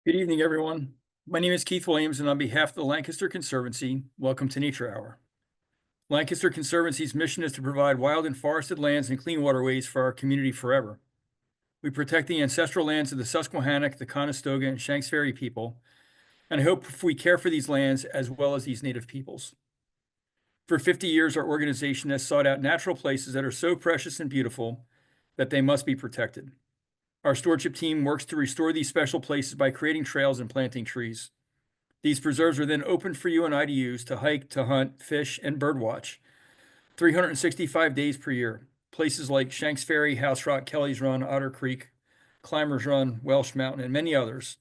Good evening, everyone. My name is Keith Williams, and on behalf of the Lancaster Conservancy, welcome to Nature Hour. Lancaster Conservancy's mission is to provide wild and forested lands and clean waterways for our community forever. We protect the ancestral lands of the Susquehannock, the Conestoga, and Shanks Ferry people, and I hope we care for these lands as well as these native peoples. For 50 years, our organization has sought out natural places that are so precious and beautiful that they must be protected. Our stewardship team works to restore these special places by creating trails and planting trees. These preserves are then open for you and I to use to hike, to hunt, fish, and birdwatch 365 days per year. Places like Shanks Ferry, House Rock, Kelly's Run, Otter Creek, Climbers Run, Welsh Mountain, and many others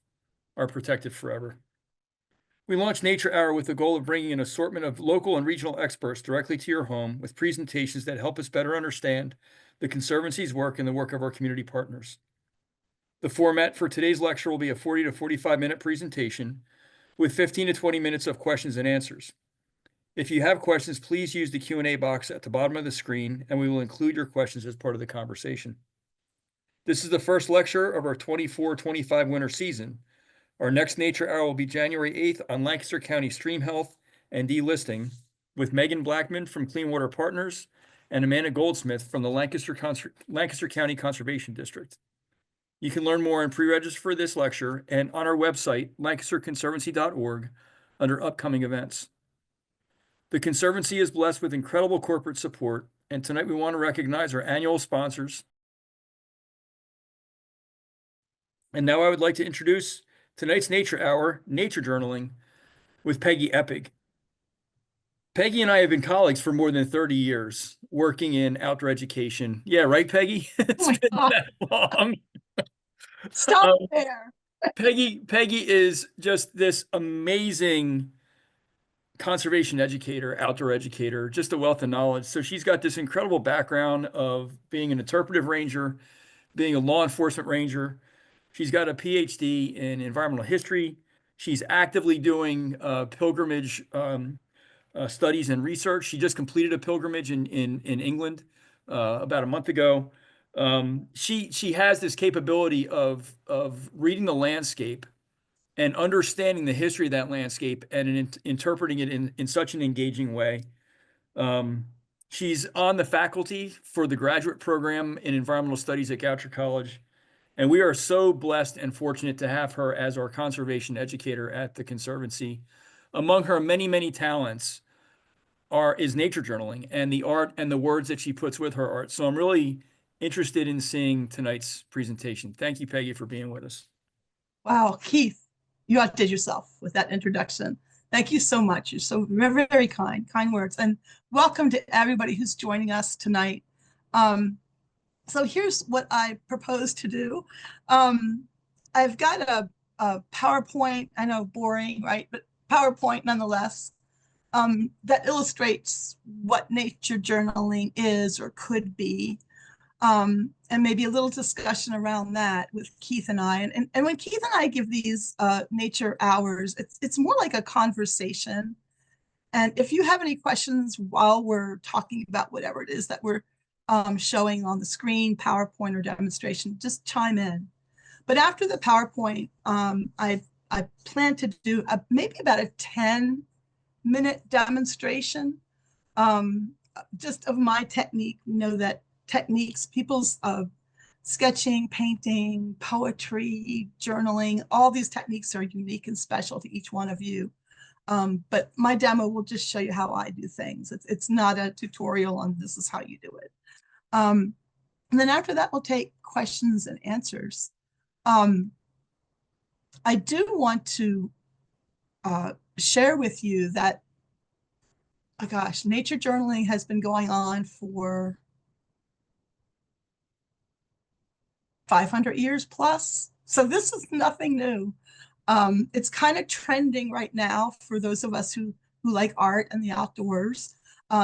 are protected forever. We launched Nature Hour with the goal of bringing an assortment of local and regional experts directly to your home with presentations that help us better understand the Conservancy's work and the work of our community partners. The format for today's lecture will be a 40 to 45-minute presentation with 15 to 20 minutes of questions and answers. If you have questions, please use the Q&A box at the bottom of the screen, and we will include your questions as part of the conversation. This is the first lecture of our 24-25 winter season. Our next Nature Hour will be January 8th on Lancaster County stream health and delisting with Megan Blackman from Clean Water Partners and Amanda Goldsmith from the Lancaster County Conservation District. You can learn more and pre-register for this lecture and on our website, lancasterconservancy.org, under upcoming events. The Conservancy is blessed with incredible corporate support, and tonight we want to recognize our annual sponsors. And now I would like to introduce tonight's Nature Hour, Nature Journaling, with Peggy Eppig. Peggy and I have been colleagues for more than 30 years, working in outdoor education. Yeah, right, Peggy? It's been that long. Stop there. Peggy is just this amazing conservation educator, outdoor educator, just a wealth of knowledge. So she's got this incredible background of being an interpretive ranger, being a law enforcement ranger. She's got a PhD in environmental history. She's actively doing pilgrimage studies and research. She just completed a pilgrimage in England about a month ago. She has this capability of reading the landscape and understanding the history of that landscape and interpreting it in such an engaging way. She's on the faculty for the graduate program in environmental studies at Goucher College, and we are so blessed and fortunate to have her as our conservation educator at the Conservancy. Among her many, many talents is nature journaling and the art and the words that she puts with her art. So I'm really interested in seeing tonight's presentation. Thank you, Peggy, for being with us. Wow, Keith, you outdid yourself with that introduction. Thank you so much. You're so very, very kind words. And welcome to everybody who's joining us tonight. So here's what I propose to do. I've got a PowerPoint, I know boring, right? But PowerPoint nonetheless, that illustrates what nature journaling is or could be. And maybe a little discussion around that with Keith and I. And when Keith and I give these nature hours, it's more like a conversation. And if you have any questions while we're talking about whatever it is that we're showing on the screen, PowerPoint or demonstration, just chime in. But after the PowerPoint, I plan to do maybe about a 10-minute demonstration just of my technique. You know that techniques, people's sketching, painting, poetry, journaling, all these techniques are unique and special to each one of you. But my demo will just show you how I do things. It's not a tutorial on this is how you do it. And then after that, we'll take questions and answers. I do want to share with you that, oh gosh, nature journaling has been going on for 500 years plus. So this is nothing new. It's kind of trending right now for those of us who like art and the outdoors.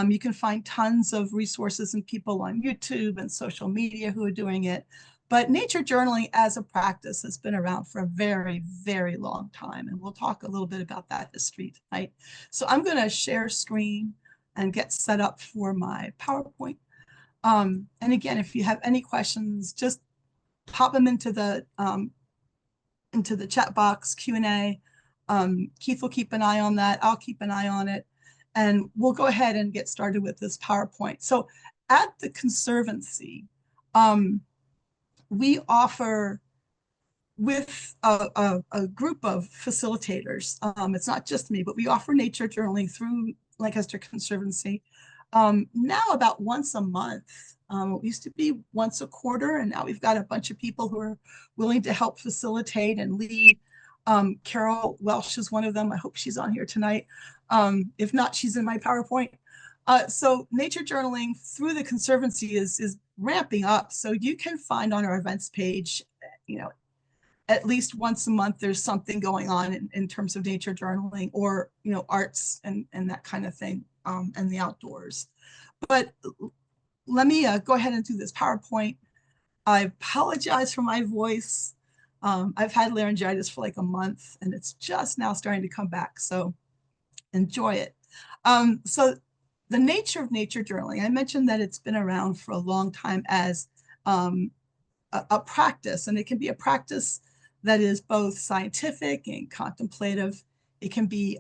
You can find tons of resources and people on YouTube and social media who are doing it. But nature journaling as a practice has been around for a very, very long time. And we'll talk a little bit about that history tonight. So I'm going to share screen and get set up for my PowerPoint. And again, if you have any questions, just pop them into the into the chat box, Q&A. Keith will keep an eye on that. I'll keep an eye on it. And we'll go ahead and get started with this PowerPoint. So at the Conservancy, we offer with a group of facilitators. It's not just me, but we offer nature journaling through Lancaster Conservancy now about once a month. It used to be once a quarter, and now we've got a bunch of people who are willing to help facilitate and lead. Carol Welsh is one of them. I hope she's on here tonight. If not, she's in my PowerPoint. So nature journaling through the Conservancy is ramping up. So you can find on our events page, at least once a month, there's something going on in terms of nature journaling or, arts and that kind of thing, and the outdoors. But let me go ahead and do this PowerPoint. I apologize for my voice. I've had laryngitis for like a month and it's just now starting to come back. So enjoy it. So the nature of nature journaling, I mentioned that it's been around for a long time as a practice, and it can be a practice that is both scientific and contemplative. It can be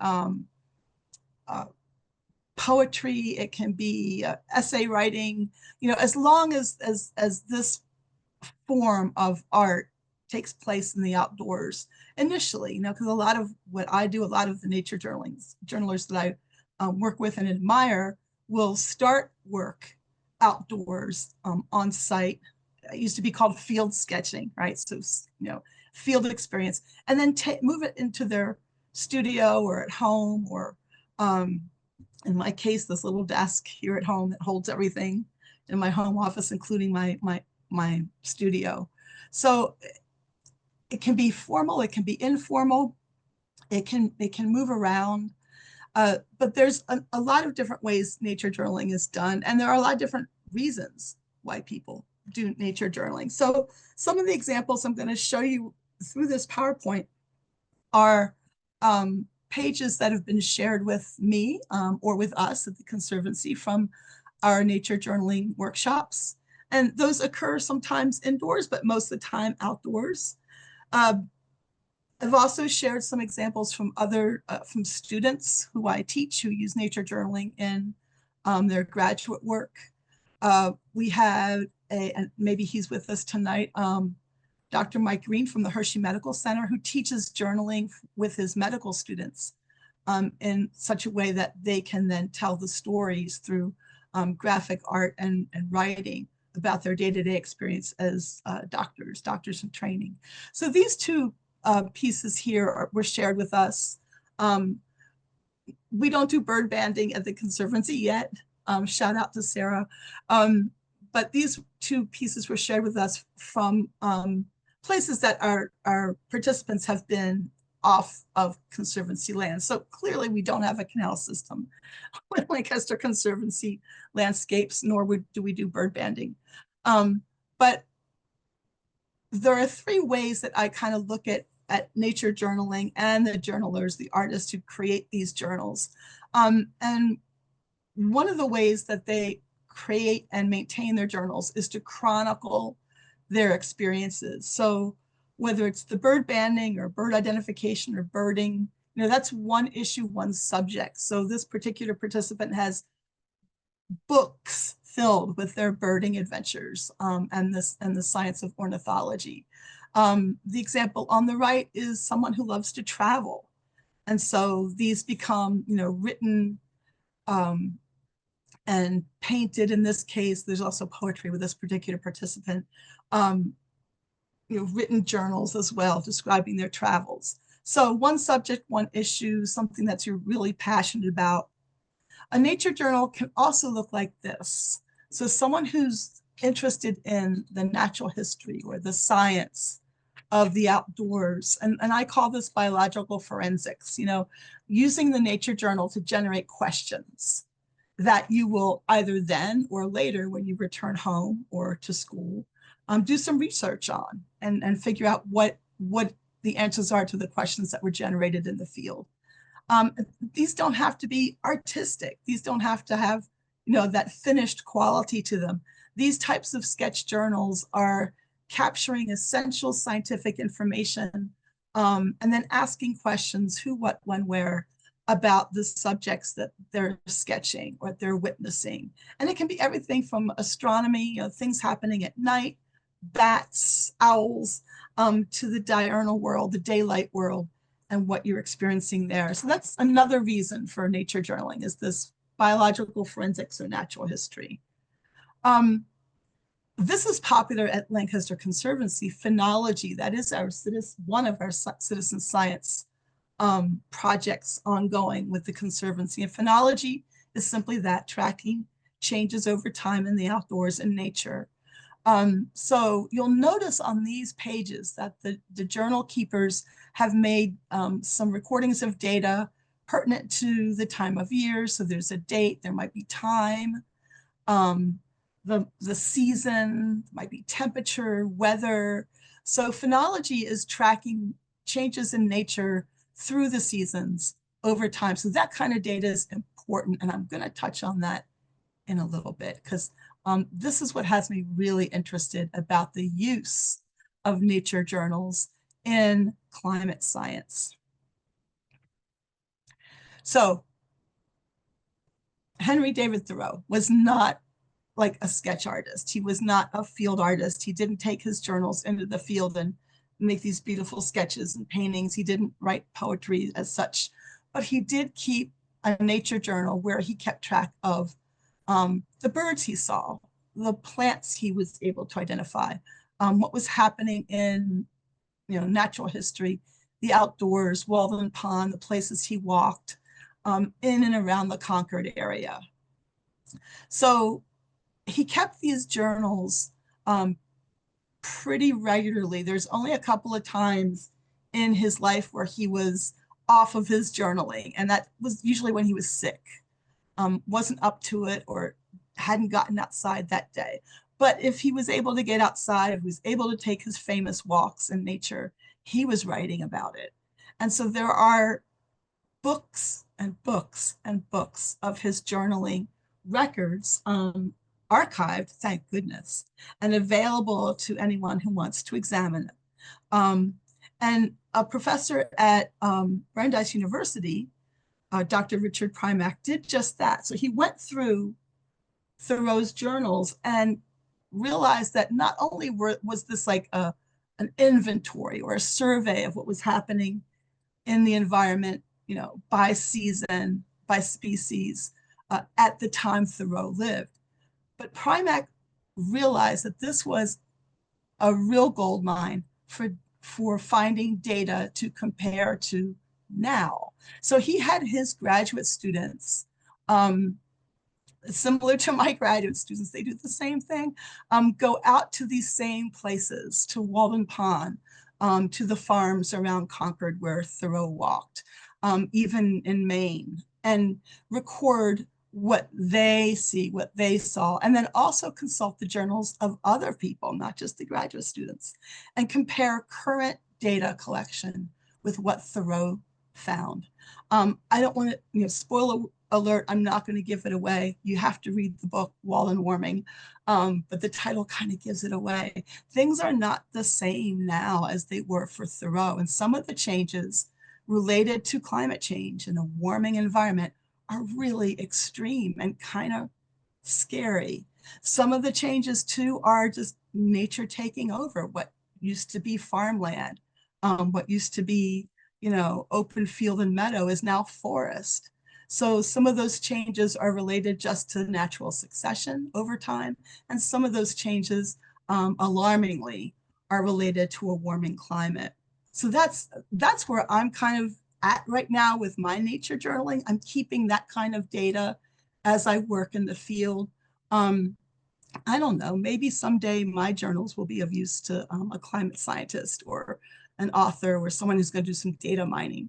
poetry, it can be essay writing, as long as this form of art takes place in the outdoors initially, because a lot of what I do, a lot of the nature journalers that I work with and admire will start work outdoors, on site. It used to be called field sketching, right? So, field experience, and then move it into their studio or at home, or in my case, this little desk here at home that holds everything in my home office, including my studio. So it can be formal, it can be informal, it can move around. But there's a lot of different ways nature journaling is done, and there are a lot of different reasons why people do nature journaling. So some of the examples I'm going to show you through this PowerPoint are pages that have been shared with me or with us at the Conservancy from our nature journaling workshops. And those occur sometimes indoors, but most of the time outdoors. I've also shared some examples from from students who I teach who use nature journaling in their graduate work. We had and maybe he's with us tonight, Dr. Mike Green from the Hershey Medical Center, who teaches journaling with his medical students in such a way that they can then tell the stories through graphic art and writing about their day-to-day experience as doctors in training. So these two pieces here were shared with us. We don't do bird banding at the Conservancy yet. Shout out to Sarah. But these two pieces were shared with us from places that our participants have been off of Conservancy land. So clearly we don't have a canal system with Lancaster Conservancy landscapes, nor do we do bird banding. But there are three ways that I kind of look at nature journaling and the journalers, the artists who create these journals. And one of the ways that they create and maintain their journals is to chronicle their experiences. So whether it's the bird banding or bird identification or birding, that's one issue, one subject. So this particular participant has books filled with their birding adventures and the science of ornithology. The example on the right is someone who loves to travel. And so these become, written and painted. In this case, there's also poetry with this particular participant, written journals as well, describing their travels. So one subject, one issue, something that you're really passionate about. A nature journal can also look like this. So someone who's interested in the natural history or the science of the outdoors, and I call this biological forensics, using the nature journal to generate questions that you will either then or later when you return home or to school, do some research on and figure out what the answers are to the questions that were generated in the field. These don't have to be artistic. These don't have to have, that finished quality to them. These types of sketch journals are capturing essential scientific information and then asking questions, who, what, when, where, about the subjects that they're sketching or they're witnessing. And it can be everything from astronomy, things happening at night, bats, owls, to the diurnal world, the daylight world, and what you're experiencing there. So that's another reason for nature journaling, is this biological forensics or natural history. This is popular at Lancaster Conservancy. Phenology, that is one of our citizen science projects ongoing with the Conservancy. And phenology is simply that, tracking changes over time in the outdoors and nature. So you'll notice on these pages that the journal keepers have made some recordings of data pertinent to the time of year. So there's a date, there might be time, the season, might be temperature, weather. So phenology is tracking changes in nature through the seasons over time. So that kind of data is important, and I'm going to touch on that in a little bit, because this is what has me really interested about the use of nature journals in climate science. So Henry David Thoreau was not like a sketch artist. He was not a field artist. He didn't take his journals into the field and make these beautiful sketches and paintings. He didn't write poetry as such, but he did keep a nature journal where he kept track of the birds he saw, the plants he was able to identify, what was happening in natural history, the outdoors, Walden Pond, the places he walked in and around the Concord area. So he kept these journals pretty regularly. There's only a couple of times in his life where he was off of his journaling, and that was usually when he was sick, wasn't up to it, or hadn't gotten outside that day. But if he was able to get outside, if he was able to take his famous walks in nature, he was writing about it. And so there are books and books and books of his journaling records, archived, thank goodness, and available to anyone who wants to examine it. And a professor at Brandeis University, Dr. Richard Primack, did just that. So he went through Thoreau's journals and realized that not only was this like an inventory or a survey of what was happening in the environment, by season, by species, at the time Thoreau lived, but Primack realized that this was a real gold mine for finding data to compare to now. So he had his graduate students, similar to my graduate students, they do the same thing, go out to these same places, to Walden Pond, to the farms around Concord where Thoreau walked, even in Maine, and record what they see, what they saw, and then also consult the journals of other people, not just the graduate students, and compare current data collection with what Thoreau found. I don't want to, spoiler alert, I'm not going to give it away. You have to read the book, Walden Warming, but the title kind of gives it away. Things are not the same now as they were for Thoreau, and some of the changes related to climate change and a warming environment are really extreme and kind of scary. Some of the changes too are just nature taking over what used to be farmland, what used to be, open field and meadow is now forest. So some of those changes are related just to natural succession over time, and some of those changes, alarmingly, are related to a warming climate. So that's where I'm kind of at right now with my nature journaling. I'm keeping that kind of data as I work in the field. I don't know, maybe someday my journals will be of use to a climate scientist or an author or someone who's going to do some data mining.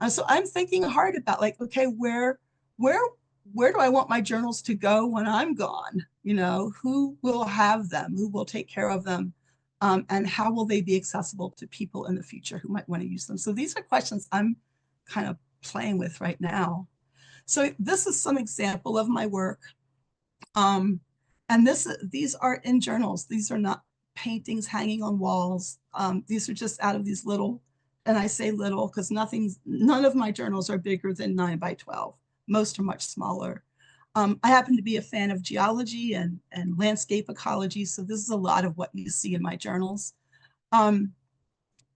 So I'm thinking hard about like, okay, where do I want my journals to go when I'm gone? Who will have them? Who will take care of them? And how will they be accessible to people in the future who might want to use them? So these are questions I'm kind of playing with right now. So this is some example of my work. And these are in journals. These are not paintings hanging on walls. These are just out of these little and I say little because none of my journals are bigger than 9 by 12. Most are much smaller. I happen to be a fan of geology and landscape ecology, so this is a lot of what you see in my journals. Um,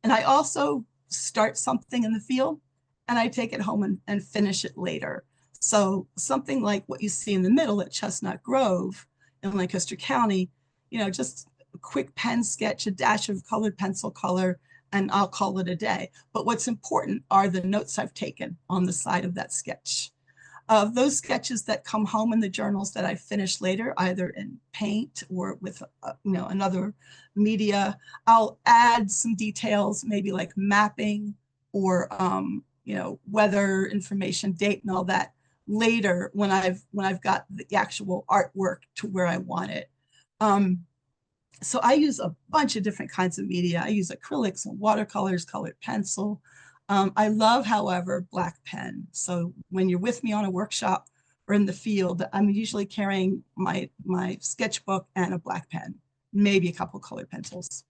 and I also start something in the field and I take it home and finish it later. So something like what you see in the middle at Chestnut Grove in Lancaster County, just a quick pen sketch, a dash of colored pencil color, and I'll call it a day. But what's important are the notes I've taken on the side of that sketch. Those sketches that come home in the journals that I finish later, either in paint or with another media, I'll add some details, maybe like mapping or weather information, date, and all that later when I've got the actual artwork to where I want it. So I use a bunch of different kinds of media. I use acrylics and watercolors, colored pencil. I love, however, black pen. So when you're with me on a workshop or in the field, I'm usually carrying my sketchbook and a black pen, maybe a couple colored pencils.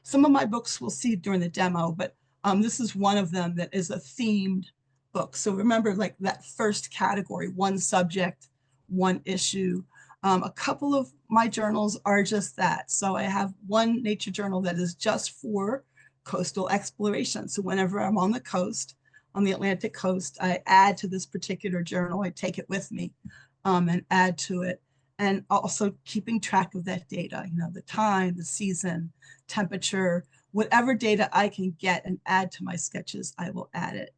Some of my books we'll see during the demo, but this is one of them that is a themed book. So remember, like that first category, one subject, one issue. A couple of my journals are just that. So I have one nature journal that is just for coastal exploration. So whenever I'm on the coast, on the Atlantic coast, I add to this particular journal. I take it with me and add to it. And also keeping track of that data, the time, the season, temperature, whatever data I can get and add to my sketches, I will add it.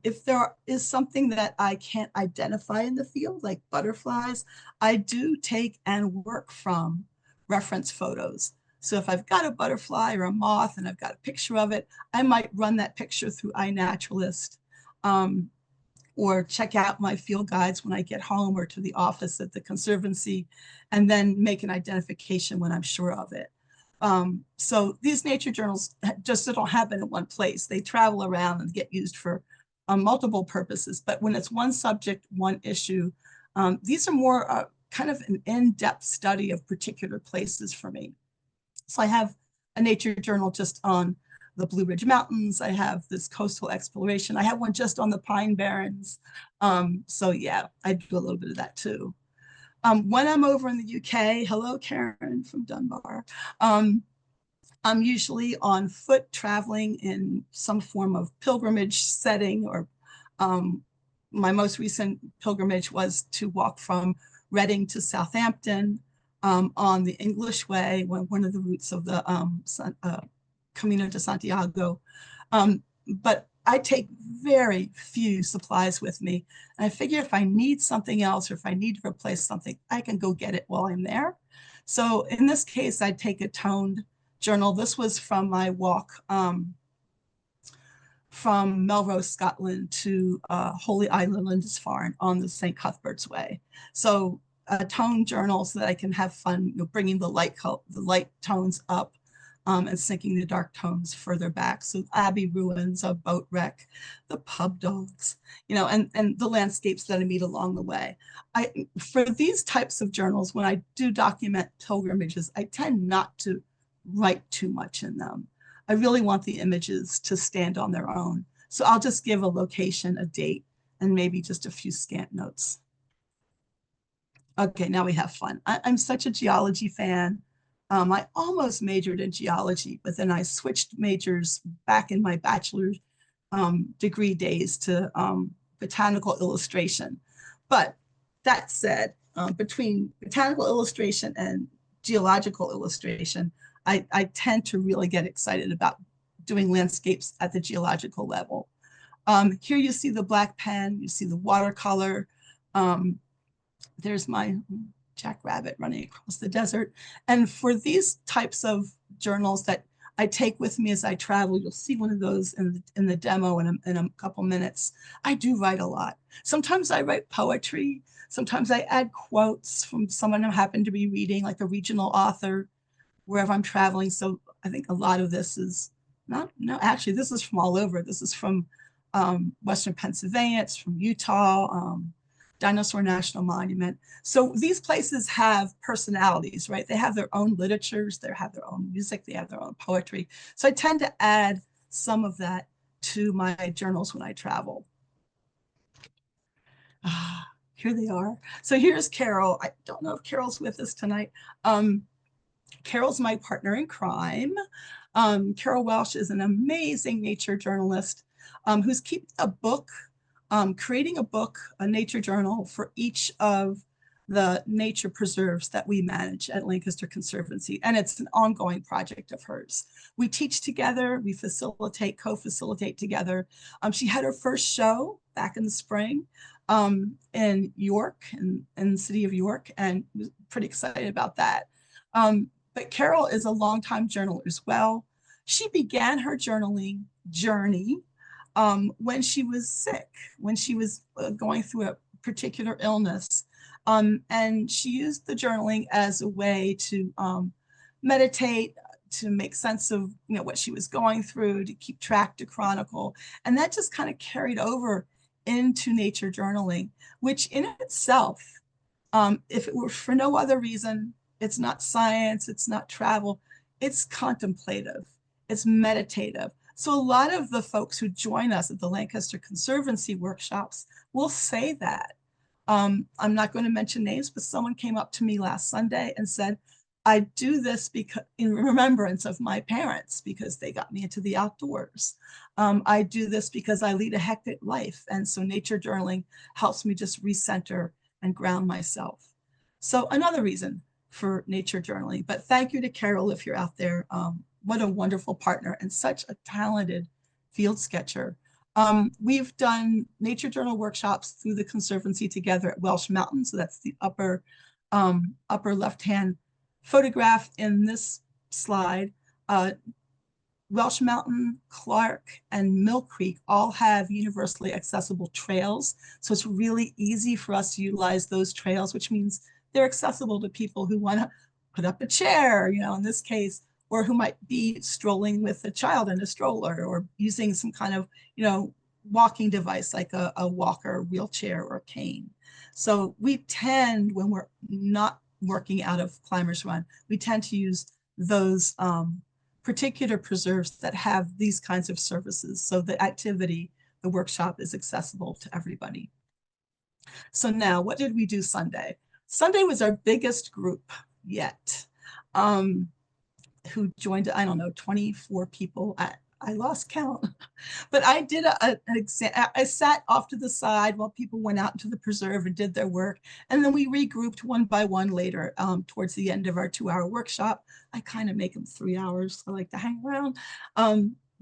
If there is something that I can't identify in the field, like butterflies, I do take and work from reference photos. So if I've got a butterfly or a moth and I've got a picture of it, I might run that picture through iNaturalist or check out my field guides when I get home or to the office at the Conservancy, and then make an identification when I'm sure of it. So these nature journals just don't happen in one place. They travel around and get used for multiple purposes. But when it's one subject, one issue, these are more kind of an in-depth study of particular places for me. So I have a nature journal just on the Blue Ridge Mountains. I have this coastal exploration. I have one just on the Pine Barrens. So yeah, I do a little bit of that too. When I'm over in the UK, hello, Karen from Dunbar. I'm usually on foot traveling in some form of pilgrimage setting, or my most recent pilgrimage was to walk from Reading to Southampton on the English Way, one of the routes of the Camino de Santiago. But I take very few supplies with me. And I figure if I need something else or if I need to replace something, I can go get it while I'm there. So in this case, I take a toned journal. This was from my walk from Melrose, Scotland to Holy Island, Lindisfarne on the St. Cuthbert's Way. So a tone journal so that I can have fun, bringing the light tones up and sinking the dark tones further back. So Abbey ruins, a boat wreck, the pub dogs, and the landscapes that I meet along the way. For these types of journals, when I do document pilgrimages, I tend not to write too much in them. I really want the images to stand on their own. So I'll just give a location, a date, and maybe just a few scant notes. Okay, now we have fun. I'm such a geology fan. I almost majored in geology, but then I switched majors back in my bachelor's degree days to botanical illustration. But that said, between botanical illustration and geological illustration, I tend to really get excited about doing landscapes at the geological level. Here you see the black pen, you see the watercolor. There's my jackrabbit running across the desert. And for these types of journals that I take with me as I travel, you'll see one of those in the demo in a couple minutes. I do write a lot. Sometimes I write poetry. Sometimes I add quotes from someone I happen to be reading, like a regional author, wherever I'm traveling. So I think a lot of this is actually, this is from all over. This is from Western Pennsylvania. It's from Utah, Dinosaur National Monument. So these places have personalities, right? They have their own literatures, they have their own music, they have their own poetry. So I tend to add some of that to my journals when I travel. Here they are. So here's Carol. I don't know if Carol's with us tonight. Carol's my partner in crime. Carol Welsh is an amazing nature journalist who's keeping a book, creating a book, a nature journal for each of the nature preserves that we manage at Lancaster Conservancy. And it's an ongoing project of hers. We teach together, we facilitate, co-facilitate together. She had her first show back in the spring in York, in the city of York, and was pretty excited about that. But Carol is a longtime journaler as well. She began her journaling journey when she was sick, when she was going through a particular illness. And she used the journaling as a way to meditate, to make sense of what she was going through, to keep track, to chronicle. And that just kind of carried over into nature journaling, which in itself, if it were for no other reason, it's not science, it's not travel, it's contemplative, it's meditative. So a lot of the folks who join us at the Lancaster Conservancy workshops will say that. I'm not going to mention names, but someone came up to me last Sunday and said, I do this because in remembrance of my parents, because they got me into the outdoors. I do this because I lead a hectic life. And so nature journaling helps me just recenter and ground myself. So another reason for nature journaling. But thank you to Carol if you're out there. What a wonderful partner and such a talented field sketcher. We've done nature journal workshops through the Conservancy together at Welsh Mountain. So that's the upper left-hand photograph in this slide. Welsh Mountain, Clark, and Mill Creek all have universally accessible trails. So it's really easy for us to utilize those trails, which means they're accessible to people who want to put up a chair, in this case, or who might be strolling with a child in a stroller or using some kind of, walking device like a walker, wheelchair, or a cane. So we tend, when we're not working out of Climbers Run, we tend to use those particular preserves that have these kinds of services. So the activity, the workshop is accessible to everybody. So now, what did we do Sunday? Sunday was our biggest group yet, who joined, I don't know, 24 people. I lost count, but I did an exam. I sat off to the side while people went out into the preserve and did their work. And then we regrouped one by one later towards the end of our 2-hour workshop. I kind of make them 3 hours. I like to hang around.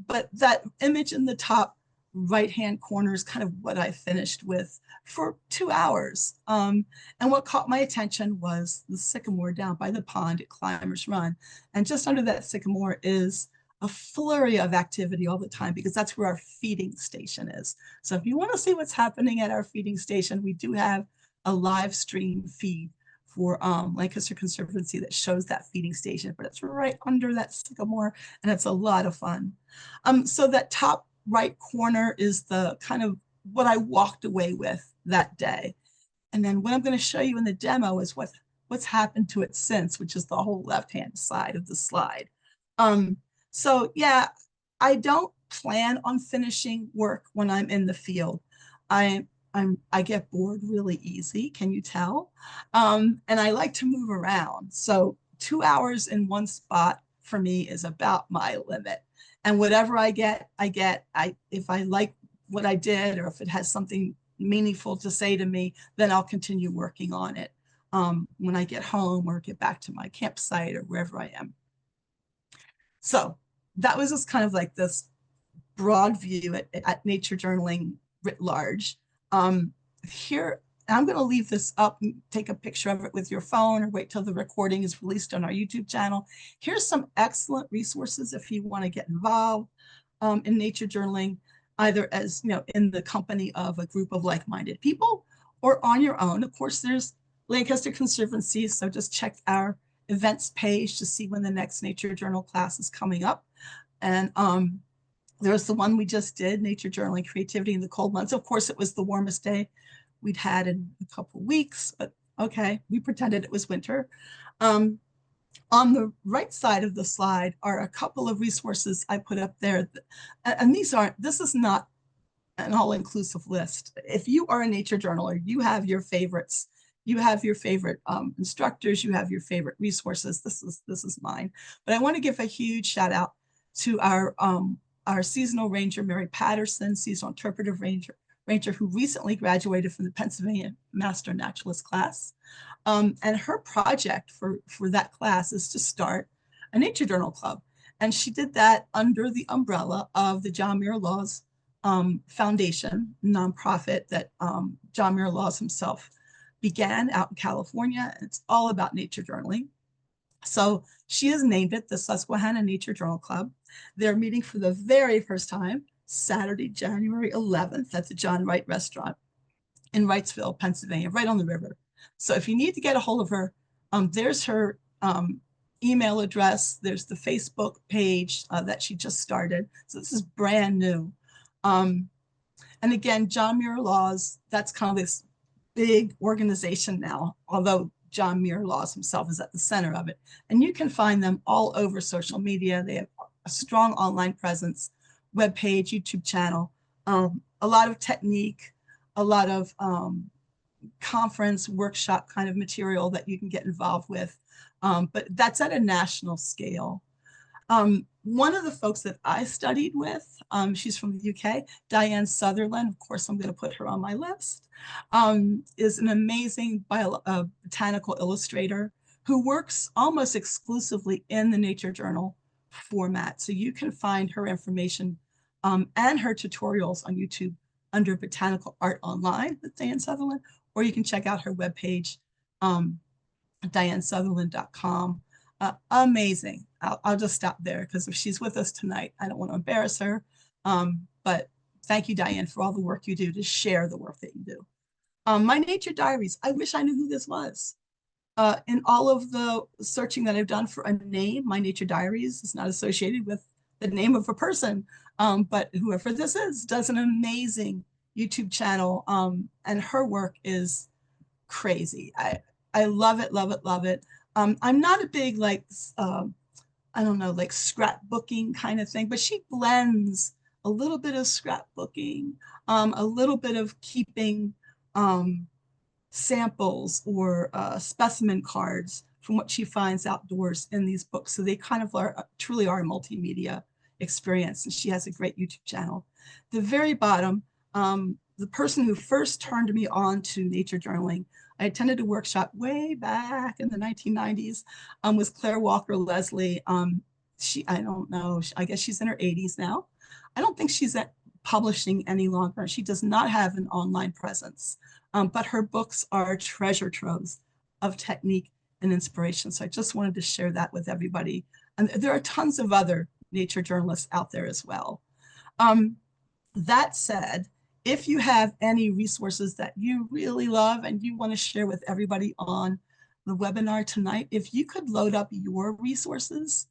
But that image in the top right-hand corner is kind of what I finished with for 2 hours. And what caught my attention was the sycamore down by the pond at Climbers Run. And just under that sycamore is a flurry of activity all the time, because that's where our feeding station is. So if you want to see what's happening at our feeding station, we do have a live stream feed for Lancaster Conservancy that shows that feeding station, but it's right under that sycamore, and it's a lot of fun. So that top right corner is the kind of what I walked away with that day. And then what I'm going to show you in the demo is what's happened to it since, which is the whole left-hand side of the slide. So yeah, I don't plan on finishing work when I'm in the field. I get bored really easy, can you tell? And I like to move around. So 2 hours in one spot for me is about my limit. And whatever I get, if I like what I did, or if it has something meaningful to say to me, then I'll continue working on it when I get home or get back to my campsite or wherever I am. So that was just kind of like this broad view at nature journaling writ large. Here, I'm going to leave this up and take a picture of it with your phone, or wait till the recording is released on our YouTube channel. Here's some excellent resources if you want to get involved in nature journaling, either as, in the company of a group of like-minded people or on your own. Of course, there's Lancaster Conservancy, so just check our events page to see when the next nature journal class is coming up. And there's the one we just did, Nature Journaling Creativity in the Cold Months. Of course, it was the warmest day we'd had in a couple of weeks, but okay, we pretended it was winter. On the right side of the slide are a couple of resources I put up there. And this is not an all-inclusive list. If you are a nature journaler, you have your favorites. You have your favorite instructors, you have your favorite resources. This is mine. But I want to give a huge shout out to our seasonal ranger, Mary Patterson, seasonal interpretive ranger who recently graduated from the Pennsylvania Master Naturalist class. And her project for that class is to start a nature journal club. And she did that under the umbrella of the John Muir Laws Foundation, nonprofit that John Muir Laws himself began out in California. And it's all about nature journaling. So she has named it the Susquehanna Nature Journal Club. They're meeting for the very first time Saturday, January 11th at the John Wright Restaurant in Wrightsville, Pennsylvania, right on the river. So if you need to get a hold of her, there's her email address. There's the Facebook page that she just started. So this is brand new. And again, John Muir Laws, that's kind of this big organization now, although John Muir Laws himself is at the center of it. And you can find them all over social media. They have a strong online presence, webpage, YouTube channel, a lot of technique, a lot of conference, workshop kind of material that you can get involved with. But that's at a national scale. One of the folks that I studied with, she's from the UK, Diane Sutherland, of course, I'm going to put her on my list, is an amazing botanical illustrator who works almost exclusively in the nature journal format. So you can find her information and her tutorials on YouTube under Botanical Art Online with Diane Sutherland, or you can check out her webpage, dianesutherland.com. Amazing. I'll just stop there because if she's with us tonight, I don't want to embarrass her. But thank you, Diane, for all the work you do to share the work that you do. My nature diaries, I wish I knew who this was. In all of the searching that I've done for a name, my nature diaries is not associated with the name of a person, but whoever this is does an amazing YouTube channel, and her work is crazy. I love it, love it, love it. I'm not a big like I don't know, like scrapbooking kind of thing, but she blends a little bit of scrapbooking, a little bit of keeping samples or specimen cards from what she finds outdoors in these books. So they kind of truly are a multimedia experience. And she has a great YouTube channel. The very bottom, the person who first turned me on to nature journaling, I attended a workshop way back in the 1990s, was Claire Walker Leslie. I don't know, I guess she's in her 80s now. I don't think she's at publishing any longer. She does not have an online presence, but her books are treasure troves of technique and inspiration. So I just wanted to share that with everybody. And there are tons of other nature journalists out there as well. That said, if you have any resources that you really love and you want to share with everybody on the webinar tonight, if you could load up your resources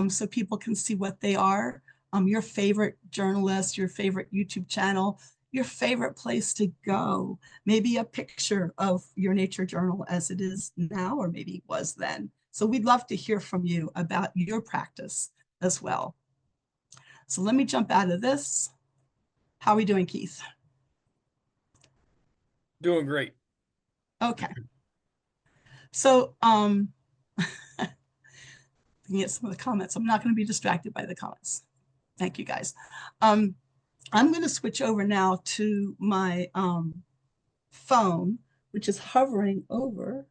so people can see what they are, your favorite journalist, your favorite YouTube channel, your favorite place to go, maybe a picture of your nature journal as it is now, or maybe was then. So we'd love to hear from you about your practice as well. So let me jump out of this. How are we doing, Keith? Doing great. Okay. So looking at some of the comments, I'm not going to be distracted by the comments. Thank you, guys. I'm going to switch over now to my phone, which is hovering over.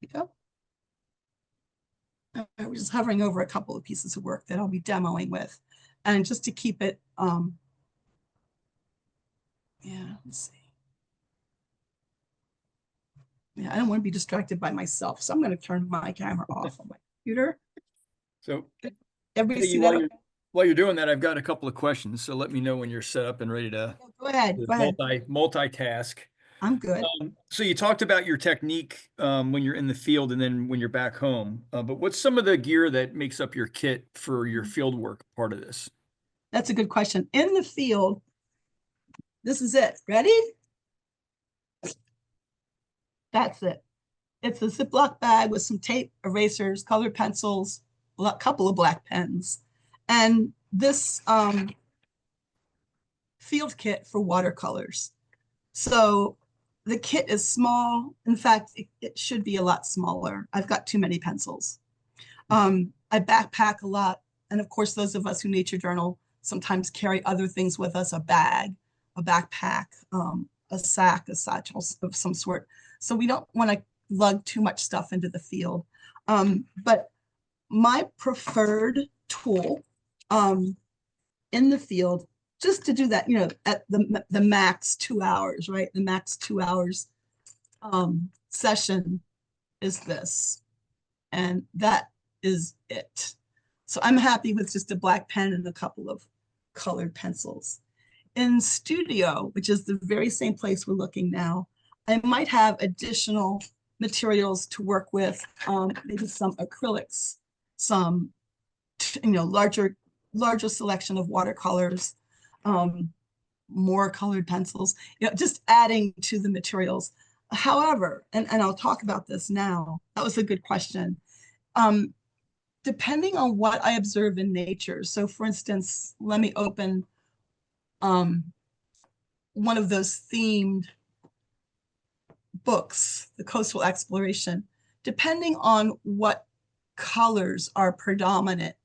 There we go. I was just hovering over a couple of pieces of work that I'll be demoing with. And just to keep it, yeah, let's see. Yeah, I don't want to be distracted by myself. So I'm going to turn my camera off on my computer. So Everybody Peggy, see that? while you're doing that, I've got a couple of questions. So let me know when you're set up and ready to Go ahead. Go ahead. multitask. I'm good. So you talked about your technique when you're in the field and then when you're back home. But what's some of the gear that makes up your kit for your field work part of this? That's a good question. In the field, this is it. Ready? That's it. It's a Ziploc bag with some tape, erasers, colored pencils, a couple of black pens, and this field kit for watercolors. So the kit is small. In fact, it should be a lot smaller. I've got too many pencils. I backpack a lot. And of course, those of us who nature journal sometimes carry other things with us, a bag, a backpack, a sack, a satchel of some sort. So we don't want to lug too much stuff into the field. But my preferred tool in the field, just to do that, at the max 2 hours, right? The max 2 hours session is this. And that is it. So I'm happy with just a black pen and a couple of colored pencils. In studio, which is the very same place we're looking now, I might have additional materials to work with, maybe some acrylics, some larger selection of watercolors, more colored pencils, just adding to the materials. However, and I'll talk about this now, that was a good question. Depending on what I observe in nature. So for instance, let me open one of those themed books, the Coastal Exploration. Depending on what colors are predominant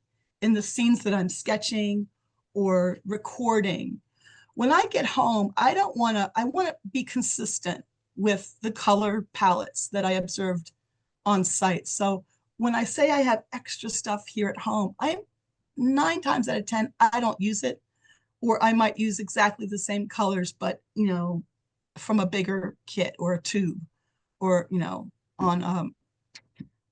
in the scenes that I'm sketching or recording, when I get home, I want to be consistent with the color palettes that I observed on site. So when I say I have extra stuff here at home, 9 times out of 10, I don't use it, or I might use exactly the same colors, but from a bigger kit or a tube, or on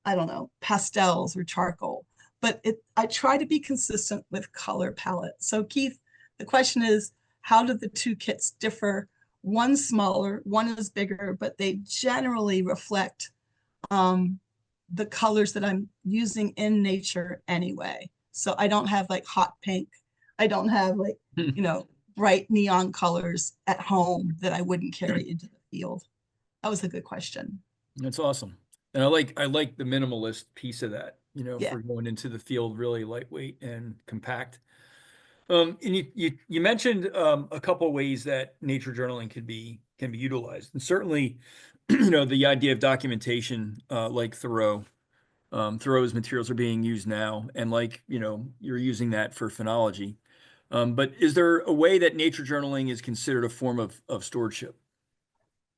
I don't know, pastels or charcoal. But I try to be consistent with color palette. So Keith, the question is, how do the two kits differ? One's smaller, one is bigger, but they generally reflect the colors that I'm using in nature anyway. So I don't have like hot pink. I don't have like, bright neon colors at home that I wouldn't carry into the field. That was a good question. That's awesome. And I like the minimalist piece of that, Yeah, for going into the field, really lightweight and compact. And you mentioned a couple ways that nature journaling can be utilized, and certainly, the idea of documentation, like Thoreau. Thoreau's materials are being used now, and you're using that for phenology. But is there a way that nature journaling is considered a form of stewardship?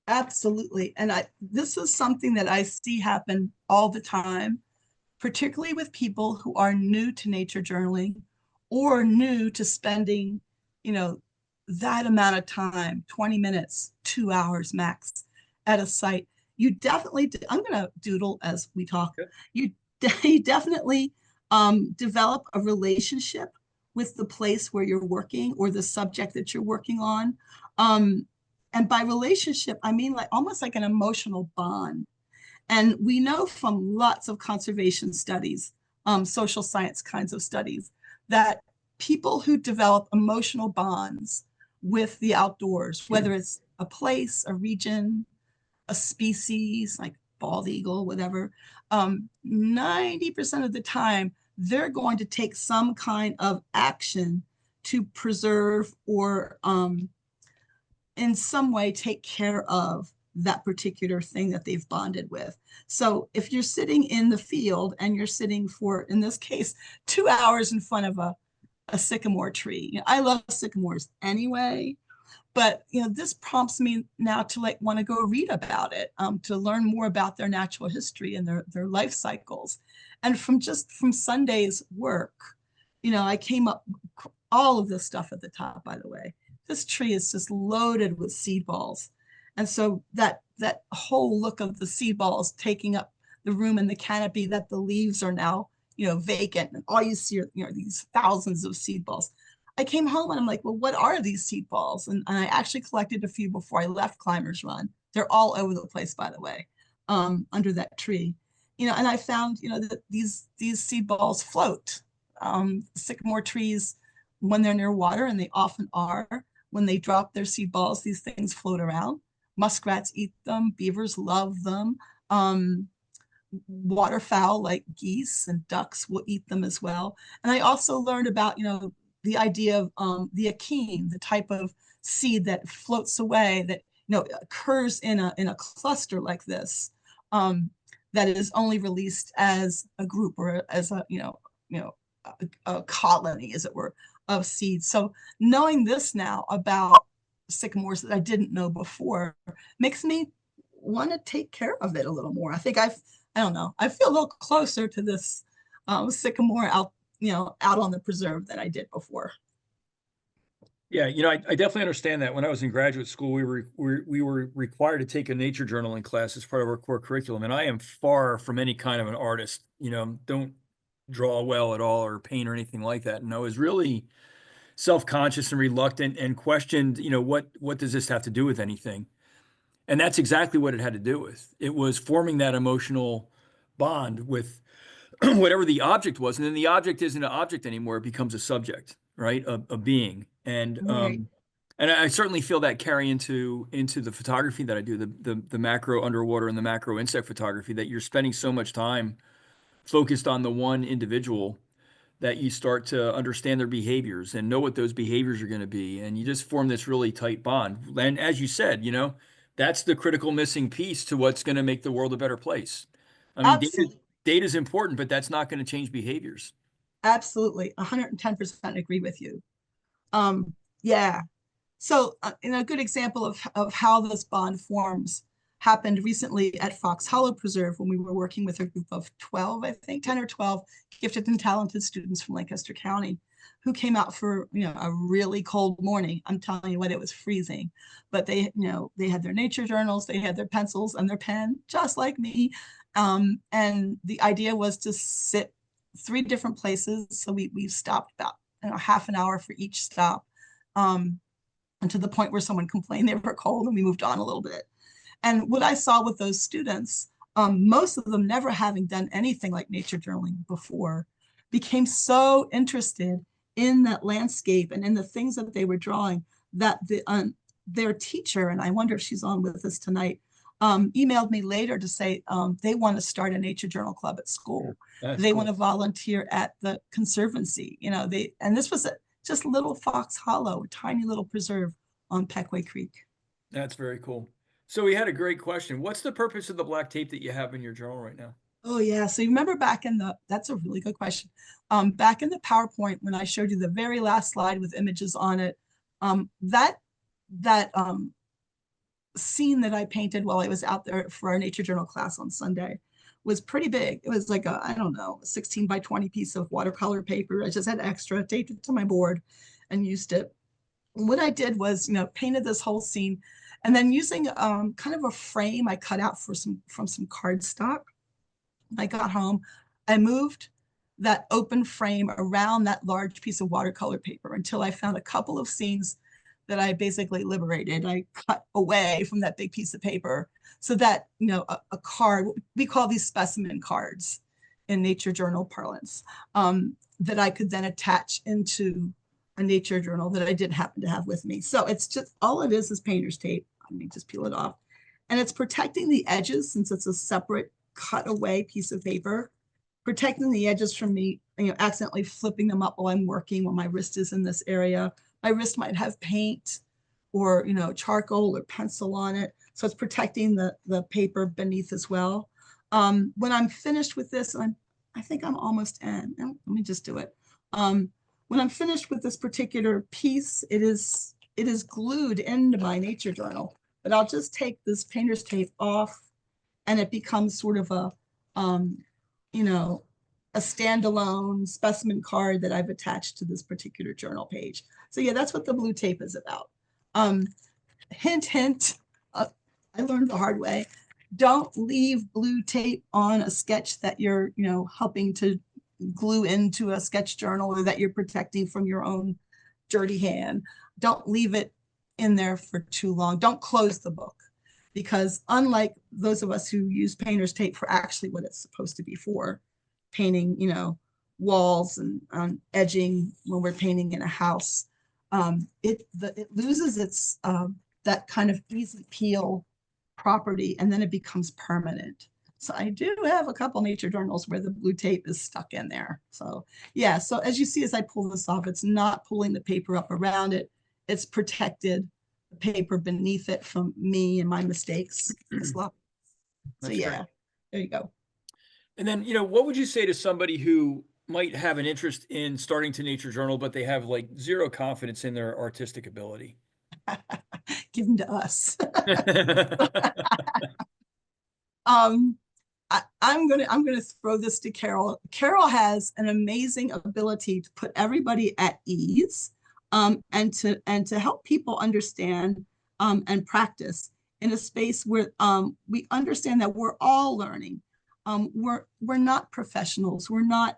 absolutely. And this is something that I see happen all the time, particularly with people who are new to nature journaling or new to spending, you know, that amount of time, 20 minutes, 2 hours max at a site. You definitely, I'm going to doodle as we talk. Okay. You definitely develop a relationship with the place where you're working or the subject that you're working on. And by relationship, I mean like almost like an emotional bond. And we know from lots of conservation studies, social science kinds of studies, that people who develop emotional bonds with the outdoors, whether it's a place, a region, a species like bald eagle, whatever, 90% of the time, they're going to take some kind of action to preserve or in some way take care of that particular thing that they've bonded with. So if you're sitting in the field and you're sitting for, in this case, 2 hours in front of a sycamore tree, I love sycamores anyway, but this prompts me now to like want to go read about it, to learn more about their natural history and their life cycles. And from Sunday's work, I came up all of this stuff at the top, by the way. This tree is just loaded with seed balls. And so that whole look of the seed balls taking up the room in the canopy, that the leaves are now, vacant, and all you see are, these thousands of seed balls. I came home and I'm like, well, what are these seed balls? And I actually collected a few before I left Climbers Run. They're all over the place, by the way, under that tree. And I found, that these seed balls float. Sycamore trees, when they're near water, and they often are, when they drop their seed balls, these things float around. Muskrats eat them. Beavers love them. Waterfowl like geese and ducks will eat them as well. And I also learned about, the idea of the akene, the type of seed that floats away, that occurs in a cluster like this, that is only released as a group or as a colony, as it were, of seeds. So knowing this now about sycamores that I didn't know before makes me want to take care of it a little more. I don't know, I feel a little closer to this sycamore out on the preserve than I did before. Yeah, I definitely understand that. When I was in graduate school, we were required to take a nature journaling class as part of our core curriculum, and I am far from any kind of an artist. Don't draw well at all or paint or anything like that. And I was really self-conscious and reluctant and questioned, what does this have to do with anything? And that's exactly what it had to do with. It was forming that emotional bond with whatever the object was, and then the object isn't an object anymore; it becomes a subject, right? A being, Right. and I certainly feel that carry into the photography that I do, the macro underwater and the macro insect photography. That you're spending so much time focused on the one individual that you start to understand their behaviors and know what those behaviors are going to be, and you just form this really tight bond. And as you said, that's the critical missing piece to what's going to make the world a better place. I mean, Absolutely. data is important, but that's not going to change behaviors. Absolutely. 110% agree with you. Yeah. So, in a good example of how this bond forms happened recently at Fox Hollow Preserve when we were working with a group of 12, I think 10 or 12 gifted and talented students from Lancaster County who came out for, a really cold morning. I'm telling you what, it was freezing, but they had their nature journals, they had their pencils and their pen, just like me. And the idea was to sit three different places. So we stopped about half an hour for each stop. And to the point where someone complained they were cold and we moved on a little bit. And what I saw with those students, most of them never having done anything like nature journaling before, became so interested in that landscape and in the things that they were drawing that their teacher, and I wonder if she's on with us tonight, emailed me later to say they want to start a nature journal club at school. That's They want cool. to volunteer at the conservancy. And this was just little Fox Hollow, a tiny little preserve on Peckway Creek. That's very cool. So we had a great question. What's the purpose of the black tape that you have in your journal right now? Oh yeah. So you remember that's a really good question. Back in the PowerPoint, when I showed you the very last slide with images on it, that scene that I painted while I was out there for our nature journal class on Sunday was pretty big. It was like I don't know, a 16 by 20 piece of watercolor paper. I just had extra, taped it to my board and used it. What I did was, painted this whole scene and then using kind of a frame I cut out from some cardstock. I got home, I moved that open frame around that large piece of watercolor paper until I found a couple of scenes that I basically liberated. I cut away from that big piece of paper so that, a card, we call these specimen cards in nature journal parlance, that I could then attach into a nature journal that I didn't happen to have with me. So it's just, all it is painter's tape. Let me just peel it off. And it's protecting the edges since it's a separate cut away piece of paper, protecting the edges from me, accidentally flipping them up while I'm working, when my wrist is in this area. My wrist might have paint or, charcoal or pencil on it. So it's protecting the paper beneath as well. When I'm finished with this, I think I'm almost in. Let me just do it. When I'm finished with this particular piece, it is glued into my nature journal, but I'll just take this painter's tape off and it becomes sort of you know, a standalone specimen card that I've attached to this particular journal page. So yeah, that's what the blue tape is about. Hint, hint, I learned the hard way. Don't leave blue tape on a sketch that you're, helping to glue into a sketch journal or that you're protecting from your own dirty hand. Don't leave it in there for too long. Don't close the book, because unlike those of us who use painter's tape for actually what it's supposed to be for, painting, walls and edging when we're painting in a house, it loses its that kind of easy peel property, and then it becomes permanent. So I do have a couple nature journals where the blue tape is stuck in there. So yeah, so as you see, as I pull this off, it's not pulling the paper up around it. It's protected the paper beneath it from me and my mistakes. So That's great. yeah, there you go. And then, what would you say to somebody who might have an interest in starting to nature journal, but they have like zero confidence in their artistic ability? Give them to us. That's um, I'm gonna throw this to Carol. Carol has an amazing ability to put everybody at ease, and to help people understand and practice in a space where we understand that we're all learning. We're not professionals. We're not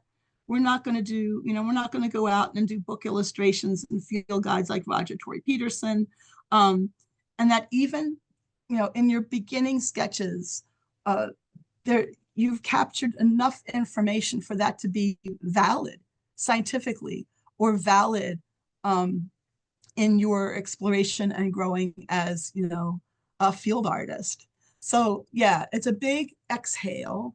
going to do, we're not going to go out and do book illustrations and field guides like Roger Tory Peterson. And that even, in your beginning sketches, uh, there you've captured enough information for that to be valid scientifically or valid in your exploration and growing as a field artist. So yeah, it's a big exhale.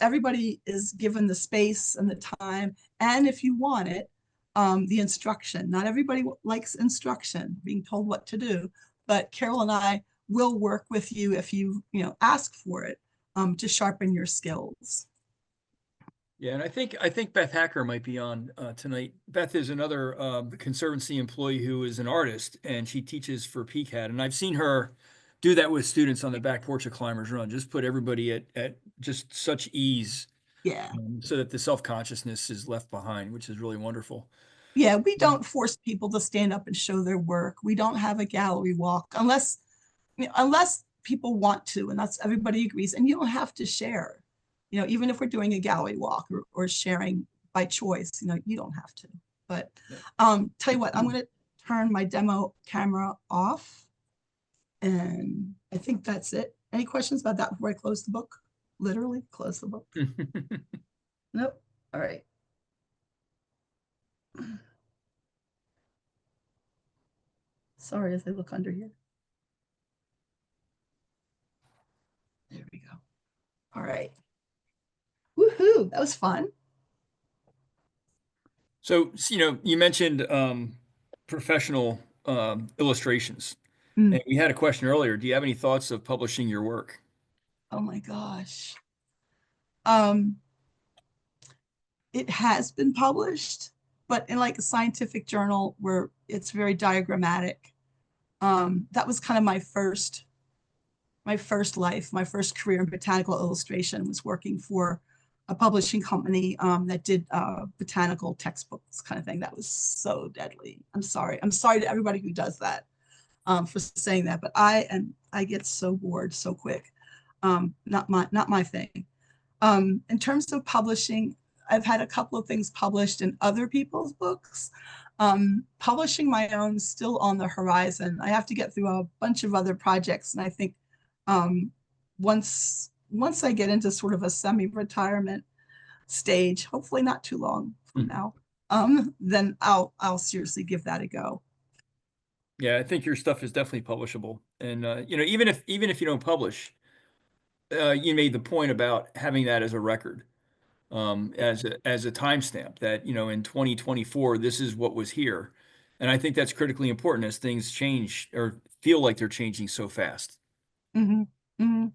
Everybody is given the space and the time, and if you want it, the instruction. Not everybody likes instruction, being told what to do, but Carol and I will work with you if ask for it, to sharpen your skills. Yeah, and I think Beth Hacker might be on tonight. Beth is another Conservancy employee who is an artist, and she teaches for PCAT. And I've seen her do that with students on the back porch of Climbers Run. Just put everybody at just such ease, Yeah. so that the self-consciousness is left behind, which is really wonderful. Yeah, we don't force people to stand up and show their work. We don't have a gallery walk unless people want to, and that's everybody agrees. And you don't have to share, even if we're doing a gallery walk or sharing by choice, you don't have to. But Yeah. tell you what, I'm going to turn my demo camera off, and I think that's it. Any questions about that before I close the book? Literally close the book. Nope. All right. Sorry as I look under here. There we go. All right. Woohoo. That was fun. So, you mentioned professional illustrations, Mm. and we had a question earlier. Do you have any thoughts of publishing your work? Oh my gosh. Um, it has been published, but in like a scientific journal where it's very diagrammatic. That was kind of my first life, my first career in botanical illustration was working for a publishing company that did botanical textbooks kind of thing. That was so deadly. I'm sorry. I'm sorry to everybody who does that for saying that, but I get so bored so quick. Not my thing. In terms of publishing, I've had a couple of things published in other people's books. Publishing my own still on the horizon. I have to get through a bunch of other projects, and I think um, once I get into sort of a semi-retirement stage, hopefully not too long from now, then I'll seriously give that a go. Yeah, I think your stuff is definitely publishable. And even if you don't publish, you made the point about having that as a record, as a timestamp that, in 2024, this is what was here. And I think that's critically important as things change or feel like they're changing so fast. Hmm. Hmm.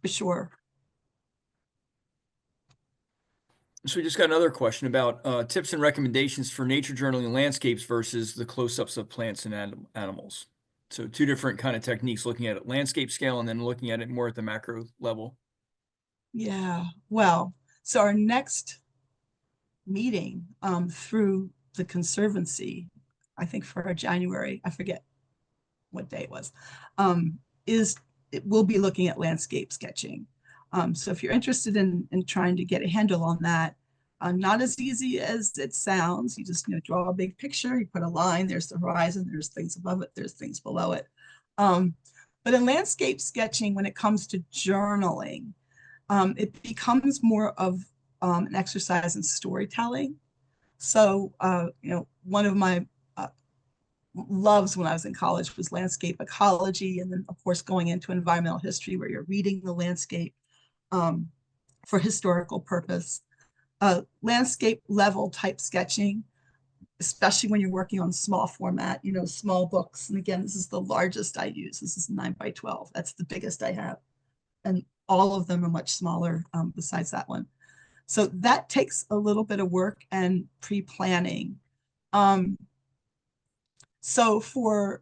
For sure. So we just got another question about tips and recommendations for nature journaling landscapes versus the close-ups of plants and animals. So two different kind of techniques, looking at it landscape scale and then looking at it more at the macro level. Yeah. Well, so our next meeting through the Conservancy, I think for January, I forget what day it was, is it will be looking at landscape sketching. So if you're interested in trying to get a handle on that, not as easy as it sounds. You just draw a big picture, you put a line, there's the horizon, there's things above it, there's things below it. But in landscape sketching, when it comes to journaling, it becomes more of an exercise in storytelling. So, one of my loves when I was in college was landscape ecology, and then of course going into environmental history where you're reading the landscape um, for historical purpose. Landscape level type sketching, especially when you're working on small format, small books. And again, this is the largest I use. This is 9 by 12. That's the biggest I have. And all of them are much smaller besides that one. So that takes a little bit of work and pre-planning. Um, so for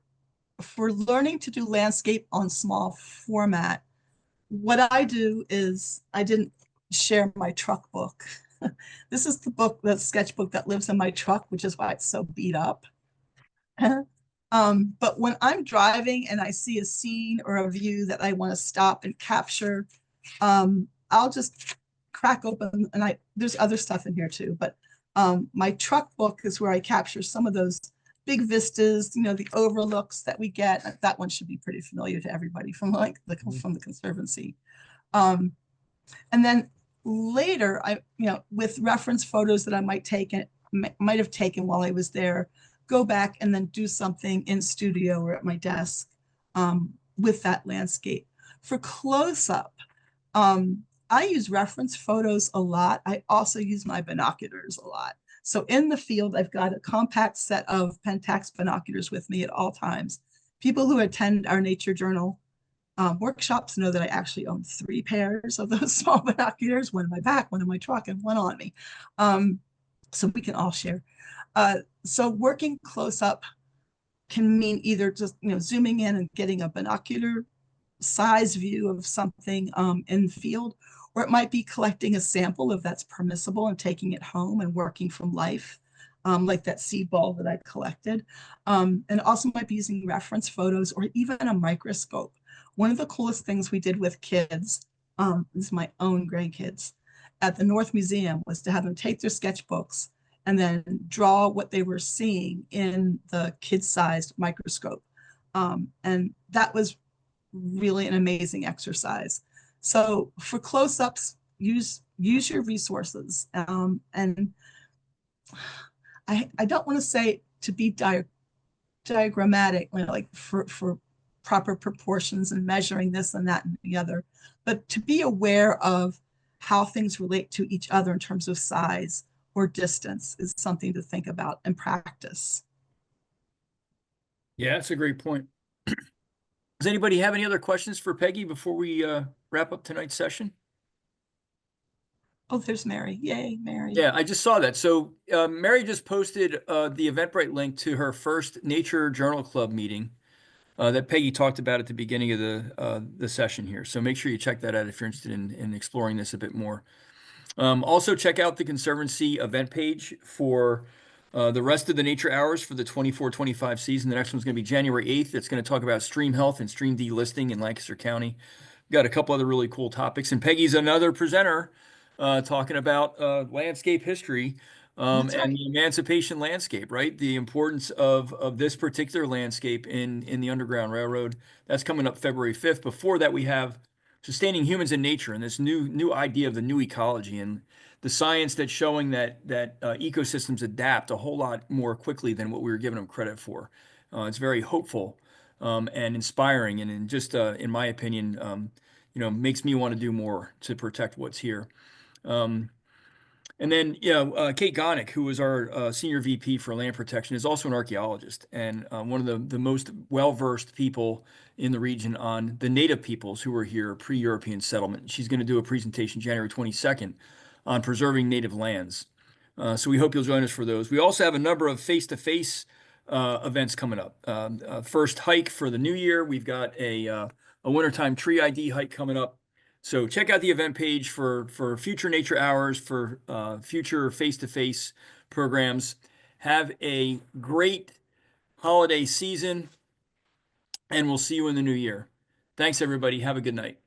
learning to do landscape on small format, what I do is I didn't share my truck book. This is the book, the sketchbook that lives in my truck, which is why it's so beat up. But when I'm driving and I see a scene or a view that I want to stop and capture, I'll just crack open, and there's other stuff in here too, but my truck book is where I capture some of those big vistas, the overlooks that we get. That one should be pretty familiar to everybody from from the Conservancy. And then later, with reference photos that I might have taken while I was there, go back and then do something in studio or at my desk with that landscape. For close-up, I use reference photos a lot. I also use my binoculars a lot. So in the field, I've got a compact set of Pentax binoculars with me at all times. People who attend our Nature Journal workshops know that I actually own 3 pairs of those small binoculars, one in my back, one in my truck, and one on me. So we can all share. So working close up can mean either just zooming in and getting a binocular size view of something in the field, or it might be collecting a sample if that's permissible and taking it home and working from life, like that seed ball that I collected. And also might be using reference photos or even a microscope. One of the coolest things we did with kids, this is my own grandkids, at the North Museum, was to have them take their sketchbooks and then draw what they were seeing in the kid-sized microscope. And that was really an amazing exercise. So for close-ups, use your resources. And I don't want to say to be diagrammatic, like for proper proportions and measuring this and that and the other, but to be aware of how things relate to each other in terms of size or distance is something to think about and practice. Yeah, that's a great point. Does anybody have any other questions for Peggy before we wrap up tonight's session? Oh, there's Mary. Yay, Mary. Yeah, I just saw that. So Mary just posted the Eventbrite link to her first Nature Journal Club meeting that Peggy talked about at the beginning of the session here. So make sure you check that out if you're interested in exploring this a bit more. Also, check out the Conservancy event page for the rest of the nature hours for the 24-25 season. The next one's going to be January 8th. It's going to talk about stream health and stream delisting in Lancaster County. We've got a couple other really cool topics. And Peggy's another presenter talking about landscape history and the emancipation landscape, right? The importance of this particular landscape in the Underground Railroad. That's coming up February 5th. Before that, we have sustaining humans in nature and this new idea of the new ecology and the science that's showing that ecosystems adapt a whole lot more quickly than what we were giving them credit for. It's very hopeful and inspiring, and in my opinion, makes me want to do more to protect what's here. And then, Kate Gonick, who was our senior VP for land protection, is also an archaeologist and one of the most well-versed people in the region on the native peoples who were here pre-European settlement. She's going to do a presentation January 22nd on preserving native lands. So we hope you'll join us for those. We also have a number of face-to-face events coming up. First hike for the new year. We've got a wintertime tree ID hike coming up. So check out the event page for future nature hours, for future face-to-face programs. Have a great holiday season, and we'll see you in the new year. Thanks, everybody. Have a good night.